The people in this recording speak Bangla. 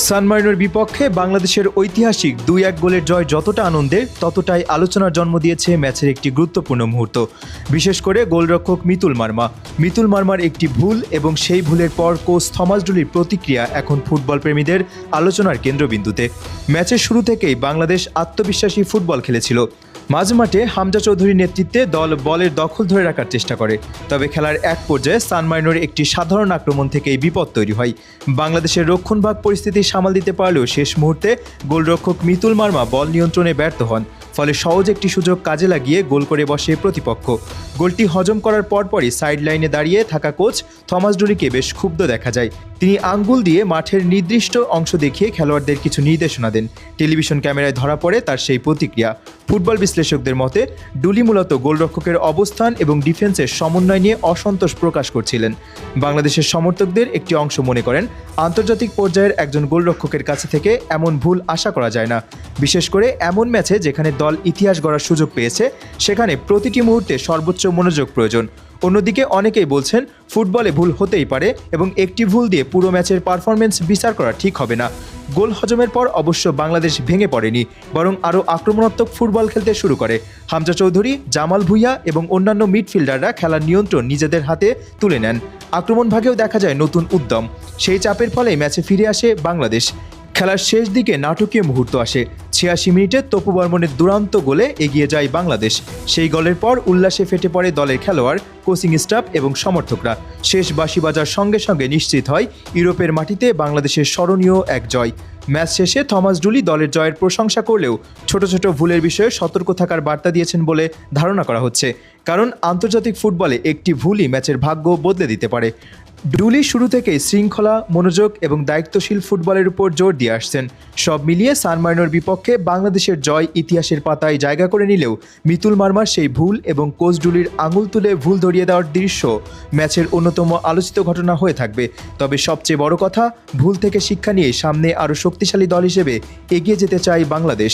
সান মারিনোর বিপক্ষে বাংলাদেশের ঐতিহাসিক ২-১ গোলের জয় যতটা আনন্দের ততটাই আলোচনার জন্ম দিয়েছে ম্যাচের একটি গুরুত্বপূর্ণ মুহূর্ত। বিশেষ করে গোলরক্ষক মিতুল মার্মার একটি ভুল এবং সেই ভুলের পর কোচ থমাস ডুলির প্রতিক্রিয়া এখন ফুটবল প্রেমীদের আলোচনার কেন্দ্রবিন্দুতে। ম্যাচের শুরু থেকেই বাংলাদেশ আত্মবিশ্বাসী ফুটবল খেলেছিল। মাঝমাঠে হামজা চৌধুরীর নেতৃত্বে দল বলের দখল ধরে রাখার চেষ্টা করে, তবে খেলার এক পর্যায়ে সান মারিনোর একটি সাধারণ আক্রমণ থেকেই বিপদ তৈরি হয়। বাংলাদেশের রক্ষণভাগ পরিস্থিতি সামাল দিতে পারলেও শেষ মুহূর্তে গোলরক্ষক মিতুল মার্মা বল নিয়ন্ত্রণে ব্যর্থ হন, ফলে সহজ একটি সুযোগ কাজে লাগিয়ে গোল করে বসে প্রতিপক্ষ। গোলটি হজম করার পরপরই সাইড লাইনে দাঁড়িয়ে থাকা কোচ থমাস ডুলিকে বেশ ক্ষুব্ধ দেখা যায়। তিনি আঙ্গুল দিয়ে মাঠের নির্দিষ্ট অংশ দেখিয়ে খেলোয়াড়দের কিছু নির্দেশনা দেন। টেলিভিশন ক্যামেরায় ধরা পড়ে তার সেই প্রতিক্রিয়া। ফুটবল বিশ্লেষকদের মতে ডুলি মূলত গোলরক্ষকের অবস্থান এবং ডিফেন্সের সমন্বয় নিয়ে অসন্তোষ প্রকাশ করছিলেন। বাংলাদেশের সমর্থকদের একটি অংশ মনে করেন, আন্তর্জাতিক পর্যায়ের একজন গোলরক্ষকের কাছে থেকে এমন ভুল আশা করা যায় না। বিশেষ করে এমন ম্যাচে যেখানে দল ইতিহাস গড়ার সুযোগ পেয়েছে, সেখানে প্রতিটি মুহূর্তে সর্বোচ্চ মনোযোগ প্রয়োজন। অন্যদিকে অনেকেই বলছেন ফুটবলে ভুল হতেই পারে এবং একটি ভুল দিয়ে পুরো ম্যাচের পারফরমেন্স বিচার করা ঠিক হবে না। গোল হজমের পর অবশ্য বাংলাদেশ ভেঙে পড়েনি, বরং আরও আক্রমণাত্মক ফুটবল খেলতে শুরু করে। হামজা চৌধুরী, জামাল ভুঁইয়া এবং অন্যান্য মিডফিল্ডাররা খেলার নিয়ন্ত্রণ নিজেদের হাতে তুলে নেন। আক্রমণ ভাগেও দেখা যায় নতুন উদ্যম। সেই চাপের ফলে ম্যাচে ফিরে আসে বাংলাদেশ। খেলার শেষ দিকে নাটকীয় মুহূর্ত আসে। ৮৬ মিনিটে তপু বর্মনের দুরন্ত গোলে এগিয়ে যায় বাংলাদেশ। সেই গোলের পর উল্লাসে ফেটে পড়ে দলের খেলোয়াড়, কোচিং স্টাফ এবং সমর্থকরা। শেষ বাঁশি বাজার সঙ্গে সঙ্গে নিশ্চিত হয় ইউরোপের মাটিতে বাংলাদেশের স্মরণীয় এক জয়। ম্যাচ শেষে থমাস ডুলি দলের জয়ের প্রশংসা করলেও ছোট ছোট ভুলের বিষয়ে সতর্ক থাকার বার্তা দিয়েছেন বলে ধারণা করা হচ্ছে, কারণ আন্তর্জাতিক ফুটবলে একটি ভুলই ম্যাচের ভাগ্য বদলে দিতে পারে। ডুলি শুরু থেকেই শৃঙ্খলা, মনোযোগ এবং দায়িত্বশীল ফুটবলের উপর জোর দিয়ে আসছেন। সব মিলিয়ে সান মারিনোর বিপক্ষে বাংলাদেশের জয় ইতিহাসের পাতায় জায়গা করে নিলেও মিতুল মার্মার সেই ভুল এবং কোচ ডুলির আঙুল তুলে ভুল ধরিয়ে দেওয়ার দৃশ্য ম্যাচের অন্যতম আলোচিত ঘটনা হয়ে থাকবে। তবে সবচেয়ে বড় কথা, ভুল থেকে শিক্ষা নিয়ে সামনে আরও শক্তিশালী দল হিসেবে এগিয়ে যেতে চায় বাংলাদেশ।